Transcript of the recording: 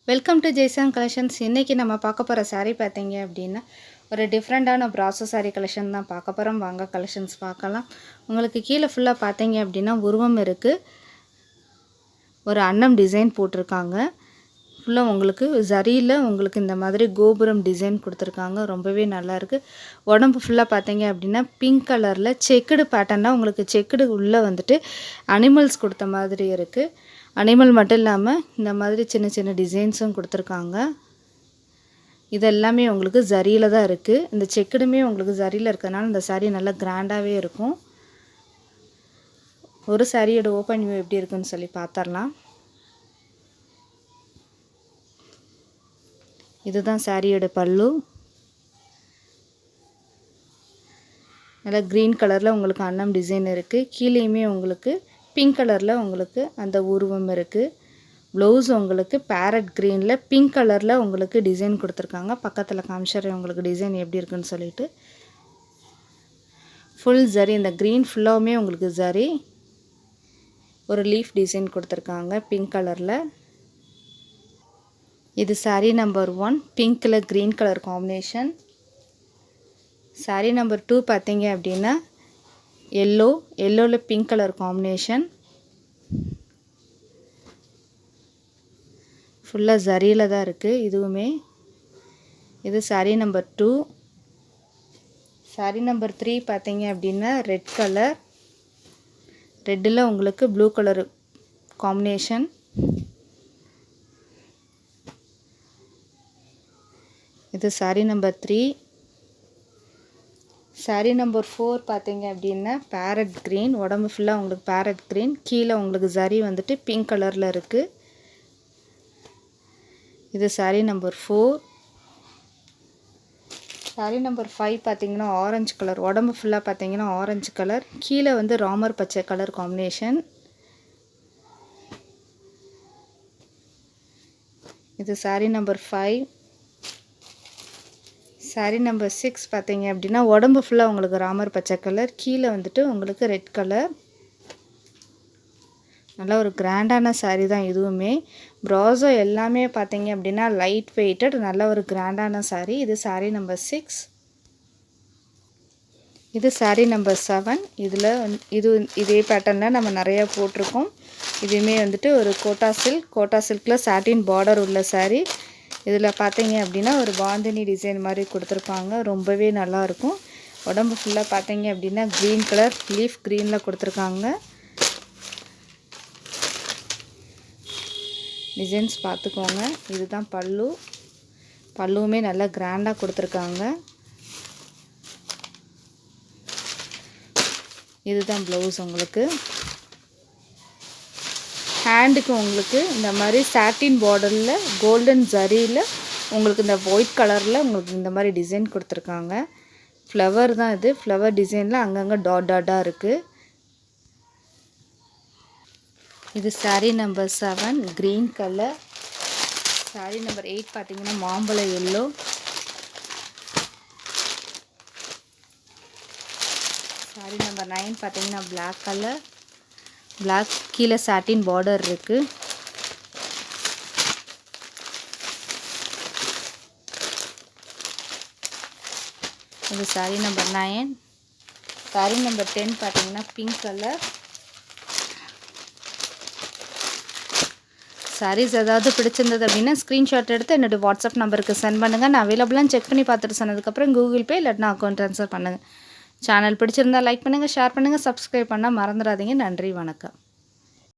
Welcome to Jaison collections. இன்றைக்கி நம்ம பார்க்க போகிற சாரீ பார்த்தீங்க அப்படின்னா ஒரு டிஃப்ரெண்ட்டான ப்ராசோ சாரீ கலெக்ஷன் தான் பார்க்க போகிறோம். வாங்க கலெக்ஷன்ஸ் பார்க்கலாம். உங்களுக்கு கீழே ஃபுல்லாக பார்த்தீங்க அப்படின்னா உருவம் இருக்குது, ஒரு அன்னம் டிசைன் போட்டிருக்காங்க. ஃபுல்லாக உங்களுக்கு ஜரியில் உங்களுக்கு இந்த மாதிரி கோபுரம் டிசைன் கொடுத்துருக்காங்க, ரொம்பவே நல்லாயிருக்கு. உடம்பு ஃபுல்லாக பார்த்தீங்க அப்படின்னா பிங்க் கலரில் செக்குடு பேட்டர்னாக உங்களுக்கு செக்குடு உள்ளே வந்துட்டு அனிமல்ஸ் கொடுத்த மாதிரி இருக்குது. அனிமல் மட்டும் இல்லாமல் இந்த மாதிரி சின்ன சின்ன டிசைன்ஸும் கொடுத்துருக்காங்க. இதெல்லாமே உங்களுக்கு ஜரியில் தான் இருக்குது. இந்த செக்குடுமே உங்களுக்கு ஜரியில் இருக்கிறதுனால இந்த சாரீ நல்லா கிராண்டாகவே இருக்கும். ஒரு சாரியோட ஓப்பன் வியூ எப்படி இருக்குன்னு சொல்லி பார்த்துடலாம். இதுதான் சாரியோட பல்லு. நல்லா க்ரீன் கலரில் உங்களுக்கு அன்னம் டிசைன் இருக்குது. கீழேயுமே உங்களுக்கு பிங்க் கலரில் உங்களுக்கு அந்த உருவம் இருக்குது. ப்ளவுஸ் உங்களுக்கு பேரட் க்ரீனில் பிங்க் கலரில் உங்களுக்கு டிசைன் கொடுத்துருக்காங்க. பக்கத்தில் காமிச்சறேன் உங்களுக்கு டிசைன் எப்படி இருக்குன்னு சொல்லிட்டு. ஃபுல் ஜரி, இந்த க்ரீன் ஃபுல்லாகவுமே உங்களுக்கு ஜரி, ஒரு லீஃப் டிசைன் கொடுத்துருக்காங்க பிங்க் கலரில். இது சாரீ நம்பர் 1, பிங்க்கில் green colour combination. Sari number 2 பார்த்தீங்க அப்படின்னா எல்லோவில் பிங்க் கலர் காம்பினேஷன். ஃபுல்லாக ஜரியில் தான் இருக்குது இதுவுமே. இது சாரீ நம்பர் 2. சாரீ நம்பர் 3 பார்த்தீங்க அப்படின்னா ரெட் கலர், ரெட்டில் உங்களுக்கு ப்ளூ கலர் காம்பினேஷன். இது சாரீ நம்பர் 3. சாரீ நம்பர் 4 பார்த்தீங்க அப்படின்னா பேரட் க்ரீன், உடம்பு ஃபுல்லாக உங்களுக்கு பேரட் க்ரீன், கீழே உங்களுக்கு ஜரி வந்துட்டு பிங்க் கலரில் இருக்குது. இது சாரீ நம்பர் 4. சாரீ நம்பர் 5 பார்த்தீங்கன்னா ஆரஞ்சு கலர், உடம்பு ஃபுல்லாக பார்த்தீங்கன்னா ஆரஞ்சு கலர், கீழே வந்து ராமர் பச்சை கலர் காம்பினேஷன். இது சாரீ நம்பர் 5. சாரீ நம்பர் 6 பார்த்தீங்க அப்படின்னா உடம்பு ஃபுல்லாக உங்களுக்கு ராமர் பச்சை கலர், கீழே வந்துட்டு உங்களுக்கு ரெட் கலர். நல்லா ஒரு கிராண்டான சாரீ தான் இதுவுமே. ப்ராஸோ எல்லாமே பார்த்தீங்க அப்படின்னா லைட் வெயிட்டட், நல்ல ஒரு கிராண்டான சாரீ. இது சாரீ நம்பர் 6. இது சாரீ நம்பர் 7. இதே பேட்டர்னில் நம்ம நிறையா போட்டிருக்கோம். இதுவுமே வந்துட்டு ஒரு கோட்டா சில்கில் சாட்டின் பார்டர் உள்ள சாரீ. இதில் பார்த்தீங்க அப்படின்னா ஒரு பாந்தினி டிசைன் மாதிரி கொடுத்துருப்பாங்க, ரொம்பவே நல்லாயிருக்கும். உடம்பு ஃபுல்லாக பார்த்தீங்க அப்படின்னா க்ரீன் கலர் லீஃப் க்ரீனில் கொடுத்துருக்காங்க. டிசைன்ஸ் பார்த்துக்கோங்க. இதுதான் பல்லு, பல்லுவுமே நல்லா கிராண்டாக கொடுத்துருக்காங்க. இதுதான் ப்ளவுஸ். உங்களுக்கு ஹேண்டுக்கு உங்களுக்கு இந்த மாதிரி சாட்டின் பார்டரில் கோல்டன் ஜரியில் உங்களுக்கு இந்த ஒயிட் கலரில் உங்களுக்கு இந்த மாதிரி டிசைன் கொடுத்துருக்காங்க. ஃப்ளவர் தான் இது, ஃப்ளவர் டிசைனில் அங்கங்கே டாட்டாக இருக்குது. இது sari number 7 green colour. Sari number 8 பார்த்தீங்கன்னா மாம்பழ எல்லோ. சாரீ நம்பர் 9 பார்த்தீங்கன்னா பிளாக் கலர், பிளாக் கீழே சாட்டின் பார்டர் இருக்குது. இது சாரீ நம்பர் 9. சாரீ நம்பர் 10 பார்த்தீங்கன்னா பிங்க் கலர். சாரீஸ் ஏதாவது பிடிச்சிருந்தது அப்படின்னா ஸ்க்ரீன்ஷாட் எடுத்து என்னோடய வாட்ஸ்அப் நம்பருக்கு சென்ட் பண்ணுங்கள். நான் அவைலபிளாக செக் பண்ணி பார்த்துட்டு சொன்னதுக்கப்புறம் கூகுள் பே இல்லைன்னா அக்கௌண்ட் ட்ரான்ஸ்ஃபர் பண்ணுங்கள். சேனல் பிடிச்சிருந்தால் லைக் பண்ணுங்கள், ஷேர் பண்ணுங்கள், சப்ஸ்கிரைப் பண்ணால் மறந்துடாதீங்க. நன்றி, வணக்கம்.